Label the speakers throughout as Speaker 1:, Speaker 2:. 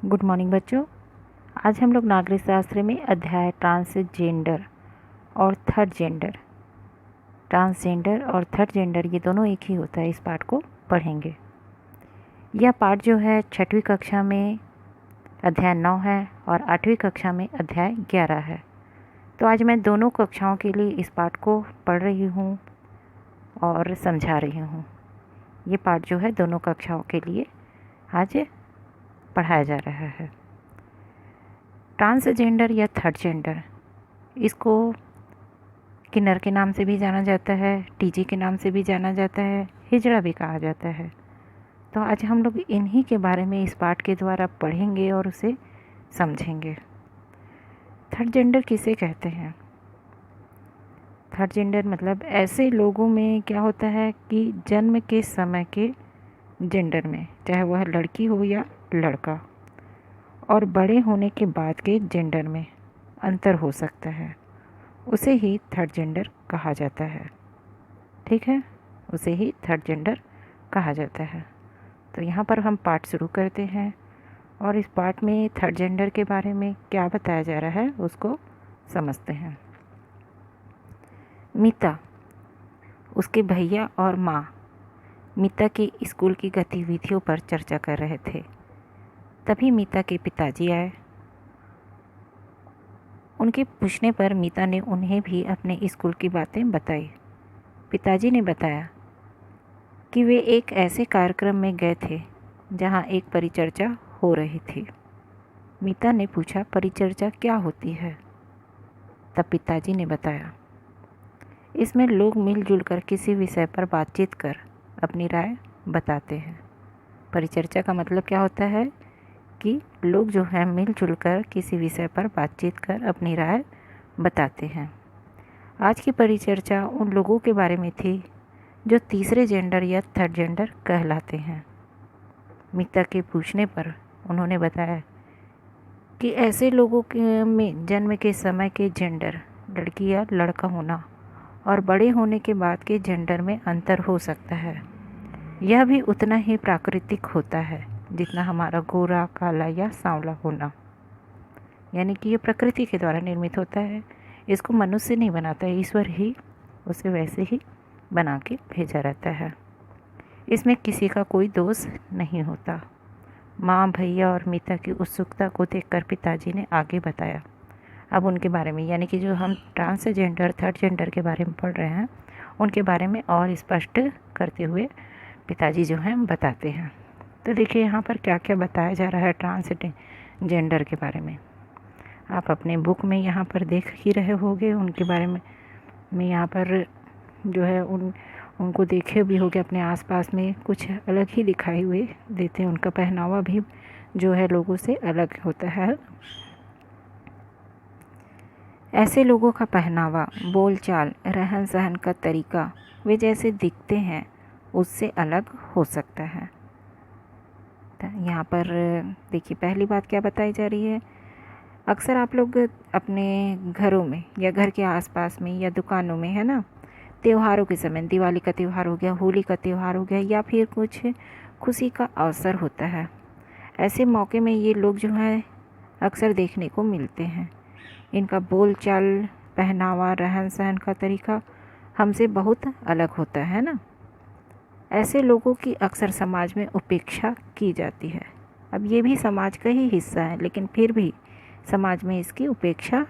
Speaker 1: Good morning बच्चों। आज हम लोग नागरिक शास्त्र में अध्याय ट्रांसजेंडर और थर्ड जेंडर, ट्रांसजेंडर और थर्ड जेंडर ये दोनों एक ही होता है, इस पाठ को पढ़ेंगे। यह पाठ जो है 6वीं कक्षा में अध्याय 9 है और 8वीं कक्षा में अध्याय 11 है। तो आज मैं दोनों कक्षाओं के लिए इस पाठ को पढ़ रही हूँ और समझा रही हूँ। ये पाठ जो है दोनों कक्षाओं के लिए आज पढ़ाया जा रहा है। ट्रांसजेंडर या थर्ड जेंडर, इसको किन्नर के नाम से भी जाना जाता है, टीजी के नाम से भी जाना जाता है, हिजड़ा भी कहा जाता है। तो आज हम लोग इन्हीं के बारे में इस पाठ के द्वारा पढ़ेंगे और उसे समझेंगे। थर्ड जेंडर किसे कहते हैं? थर्ड जेंडर मतलब ऐसे लोगों में क्या होता है कि जन्म के समय के जेंडर में, चाहे वह लड़की हो या लड़का, और बड़े होने के बाद के जेंडर में अंतर हो सकता है, उसे ही थर्ड जेंडर कहा जाता है। ठीक है, उसे ही थर्ड जेंडर कहा जाता है। तो यहाँ पर हम पाठ शुरू करते हैं और इस पाठ में थर्ड जेंडर के बारे में क्या बताया जा रहा है उसको समझते हैं। मीता, उसके भैया और माँ मीता के स्कूल की गतिविधियों पर चर्चा कर रहे थे। तभी मीता के पिताजी आए। उनके पूछने पर मीता ने उन्हें भी अपने स्कूल की बातें बताई। पिताजी ने बताया कि वे एक ऐसे कार्यक्रम में गए थे जहां एक परिचर्चा हो रही थी। मीता ने पूछा, परिचर्चा क्या होती है? तब पिताजी ने बताया, इसमें लोग मिलजुल कर किसी विषय पर बातचीत कर अपनी राय बताते हैं। परिचर्चा का मतलब क्या होता है कि लोग जो है मिलजुल कर किसी विषय पर बातचीत कर अपनी राय बताते हैं। आज की परिचर्चा उन लोगों के बारे में थी जो तीसरे जेंडर या थर्ड जेंडर कहलाते हैं। मीता के पूछने पर उन्होंने बताया कि ऐसे लोगों के में जन्म के समय के जेंडर, लड़की या लड़का होना, और बड़े होने के बाद के जेंडर में अंतर हो सकता है। यह भी उतना ही प्राकृतिक होता है जितना हमारा गोरा, काला या सांवला होना। यानी कि ये प्रकृति के द्वारा निर्मित होता है, इसको मनुष्य नहीं बनाता है, ईश्वर ही उसे वैसे ही बना के भेजा रहता है। इसमें किसी का कोई दोष नहीं होता। माँ, भैया और मीता की उत्सुकता को देखकर पिताजी ने आगे बताया। अब उनके बारे में, यानी कि जो हम ट्रांसजेंडर थर्ड जेंडर के बारे में पढ़ रहे हैं, उनके बारे में और स्पष्ट करते हुए पिताजी जो हैं बताते हैं। तो देखिए यहाँ पर क्या क्या बताया जा रहा है ट्रांसजेंडर के बारे में। आप अपने बुक में यहाँ पर देख ही रहे होंगे उनके बारे में यहाँ पर जो है उनको देखे भी होंगे। अपने आसपास में कुछ अलग ही दिखाई हुए देते हैं। उनका पहनावा भी जो है लोगों से अलग होता है। ऐसे लोगों का पहनावा, बोलचाल, रहन सहन का तरीका वे जैसे दिखते हैं उससे अलग हो सकता है। यहाँ पर देखिए पहली बात क्या बताई जा रही है। अक्सर आप लोग अपने घरों में या घर के आसपास में या दुकानों में, है ना, त्योहारों के समय, दिवाली का त्यौहार हो गया, होली का त्यौहार हो गया, या फिर कुछ खुशी का अवसर होता है, ऐसे मौके में ये लोग जो हैं अक्सर देखने को मिलते हैं। इनका बोलचाल, पहनावा, रहन सहन का तरीका हमसे बहुत अलग होता है ना। ऐसे लोगों की अक्सर समाज में उपेक्षा की जाती है। अब ये भी समाज का ही हिस्सा है, लेकिन फिर भी समाज में इसकी उपेक्षा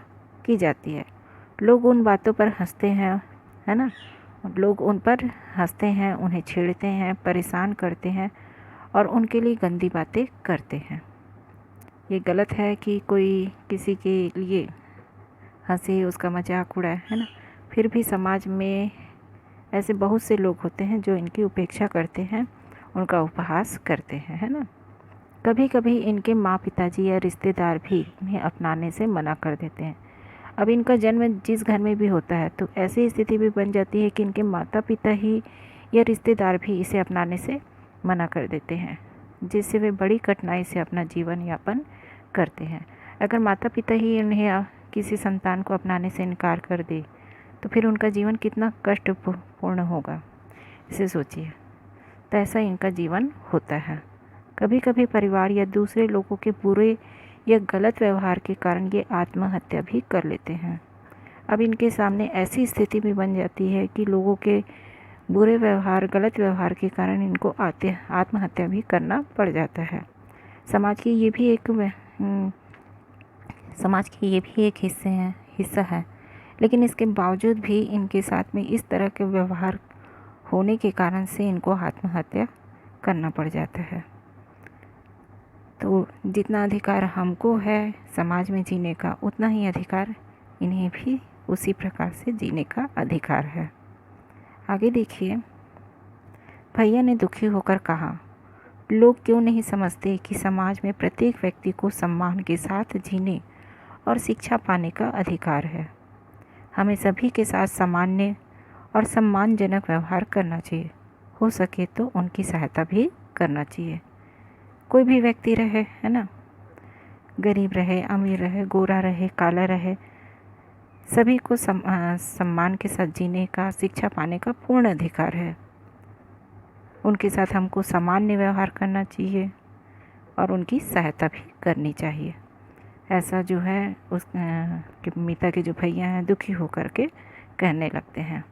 Speaker 1: की जाती है। लोग उन बातों पर हंसते हैं, है ना, लोग उन पर हंसते हैं, उन्हें छेड़ते हैं, परेशान करते हैं और उनके लिए गंदी बातें करते हैं। ये गलत है कि कोई किसी के लिए हंसे, उसका मजाक उड़ाए, है ना। फिर भी समाज में ऐसे बहुत से लोग होते हैं जो इनकी उपेक्षा करते हैं, उनका उपहास करते हैं, है ना। कभी कभी इनके माँ, पिताजी या रिश्तेदार भी इन्हें अपनाने से मना कर देते हैं। अब इनका जन्म जिस घर में भी होता है तो ऐसी स्थिति भी बन जाती है कि इनके माता पिता ही या रिश्तेदार भी इसे अपनाने से मना कर देते हैं, जिससे वे बड़ी कठिनाई से अपना जीवन यापन करते हैं। अगर माता पिता ही इन्हें किसी संतान को अपनाने से इनकार कर दे तो फिर उनका जीवन कितना कष्टपूर्ण होगा, इसे सोचिए। तो ऐसा इनका जीवन होता है। कभी कभी परिवार या दूसरे लोगों के बुरे या गलत व्यवहार के कारण ये आत्महत्या भी कर लेते हैं। अब इनके सामने ऐसी स्थिति भी बन जाती है कि लोगों के बुरे व्यवहार, गलत व्यवहार के कारण इनको आत्महत्या भी करना पड़ जाता है। समाज की ये भी एक हिस्सा है, लेकिन इसके बावजूद भी इनके साथ में इस तरह के व्यवहार होने के कारण से इनको आत्महत्या करना पड़ जाता है। तो जितना अधिकार हमको है समाज में जीने का, उतना ही अधिकार इन्हें भी उसी प्रकार से जीने का अधिकार है। आगे देखिए, भैया ने दुखी होकर कहा, लोग क्यों नहीं समझते कि समाज में प्रत्येक व्यक्ति को सम्मान के साथ जीने और शिक्षा पाने का अधिकार है। हमें सभी के साथ सामान्य और सम्मानजनक व्यवहार करना चाहिए। हो सके तो उनकी सहायता भी करना चाहिए। कोई भी व्यक्ति रहे, है ना, गरीब रहे, अमीर रहे, गोरा रहे, काला रहे, सभी को सम्मान के साथ जीने का, शिक्षा पाने का पूर्ण अधिकार है। उनके साथ हमको सामान्य व्यवहार करना चाहिए और उनकी सहायता भी करनी चाहिए। ऐसा जो है कि मीता के जो भैया हैं दुखी होकर के कहने लगते हैं।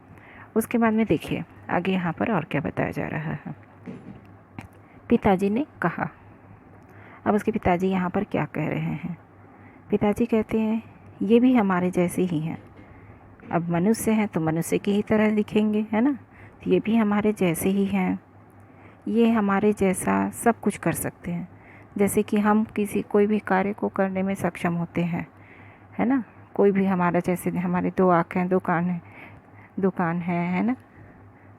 Speaker 1: उसके बाद में देखिए आगे यहाँ पर और क्या बताया जा रहा है। पिताजी ने कहा, अब उसके पिताजी यहाँ पर क्या कह रहे हैं। पिताजी कहते हैं, ये भी हमारे जैसे ही हैं। अब मनुष्य हैं तो मनुष्य की ही तरह दिखेंगे, है ना, तो ये भी हमारे जैसे ही हैं। ये हमारे जैसा सब कुछ कर सकते हैं, जैसे कि हम कोई भी कार्य को करने में सक्षम होते हैं, है ना। कोई भी हमारा, जैसे हमारे 2 आँखें हैं, दुकान है ना,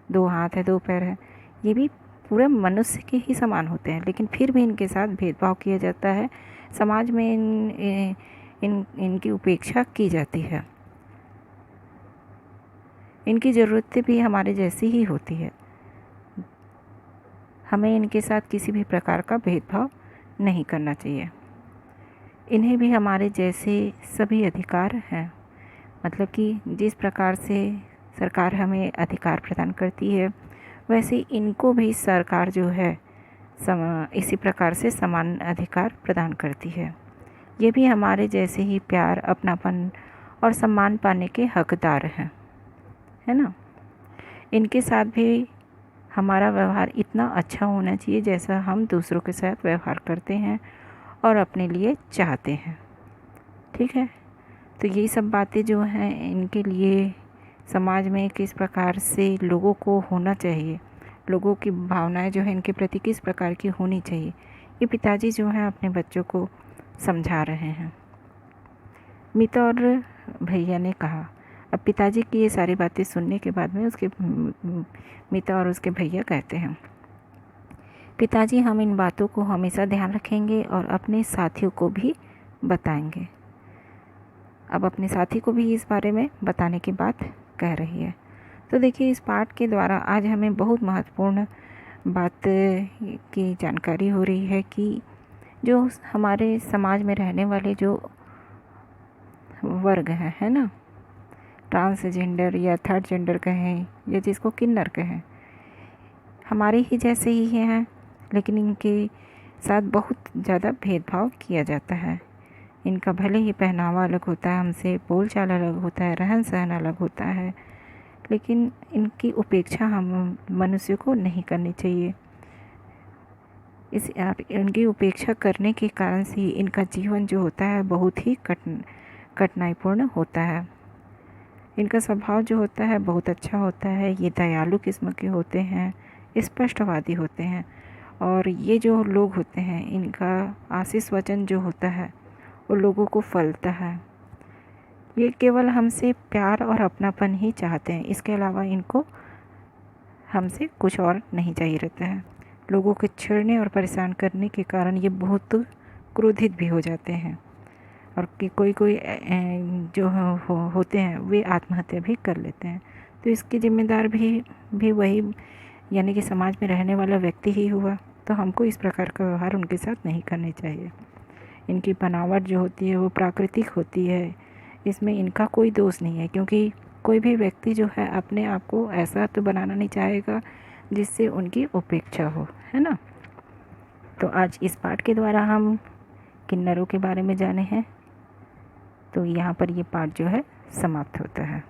Speaker 1: 2 हाथ है, 2 पैर है, ये भी पूरे मनुष्य के ही समान होते हैं। लेकिन फिर भी इनके साथ भेदभाव किया जाता है, समाज में इनकी उपेक्षा की जाती है। इनकी ज़रूरतें भी हमारे जैसी ही होती है। हमें इनके साथ किसी भी प्रकार का भेदभाव नहीं करना चाहिए। इन्हें भी हमारे जैसे सभी अधिकार हैं। मतलब कि जिस प्रकार से सरकार हमें अधिकार प्रदान करती है, वैसे इनको भी सरकार जो है इसी प्रकार से समान अधिकार प्रदान करती है। ये भी हमारे जैसे ही प्यार, अपनापन और सम्मान पाने के हकदार हैं, है ना। इनके साथ भी हमारा व्यवहार इतना अच्छा होना चाहिए जैसा हम दूसरों के साथ व्यवहार करते हैं और अपने लिए चाहते हैं। ठीक है, तो यही सब बातें जो हैं इनके लिए समाज में किस प्रकार से लोगों को होना चाहिए, लोगों की भावनाएं जो है इनके प्रति किस प्रकार की होनी चाहिए, ये पिताजी जो हैं अपने बच्चों को समझा रहे हैं। मीता और भैया ने कहा। अब पिताजी की ये सारी बातें सुनने के बाद में मीता और उसके भैया कहते हैं, पिताजी हम इन बातों को हमेशा ध्यान रखेंगे और अपने साथियों को भी बताएंगे। अब अपने साथी को भी इस बारे में बताने की बात कह रही है। तो देखिए, इस पाठ के द्वारा आज हमें बहुत महत्वपूर्ण बात की जानकारी हो रही है कि जो हमारे समाज में रहने वाले जो वर्ग हैं, है ना, ट्रांसजेंडर या थर्ड जेंडर कहें या जिसको किन्नर कहें, हमारे ही जैसे ही हैं, लेकिन इनके साथ बहुत ज़्यादा भेदभाव किया जाता है। इनका भले ही पहनावा अलग होता है, हमसे बोलचाल अलग होता है, रहन सहन अलग होता है, लेकिन इनकी उपेक्षा हम मनुष्य को नहीं करनी चाहिए। इनकी उपेक्षा करने के कारण से इनका जीवन जो होता है बहुत ही कठिनाईपूर्ण होता है। इनका स्वभाव जो होता है बहुत अच्छा होता है। ये दयालु किस्म के होते हैं, स्पष्टवादी होते हैं, और ये जो लोग होते हैं इनका आशीष वचन जो होता है वो लोगों को फलता है। ये केवल हमसे प्यार और अपनापन ही चाहते हैं, इसके अलावा इनको हमसे कुछ और नहीं चाहिए रहता है। लोगों के छेड़ने और परेशान करने के कारण ये बहुत क्रोधित भी हो जाते हैं, और कि कोई जो होते हैं वे आत्महत्या भी कर लेते हैं। तो इसके जिम्मेदार भी वही, यानी कि समाज में रहने वाला व्यक्ति ही हुआ। तो हमको इस प्रकार का व्यवहार उनके साथ नहीं करने चाहिए। इनकी बनावट जो होती है वो प्राकृतिक होती है, इसमें इनका कोई दोष नहीं है, क्योंकि कोई भी व्यक्ति जो है अपने आप को ऐसा तो बनाना नहीं चाहेगा जिससे उनकी उपेक्षा हो, है ना। तो आज इस पाठ के द्वारा हम किन्नरों के बारे में जाने हैं। तो यहाँ पर ये पाठ जो है समाप्त होता है।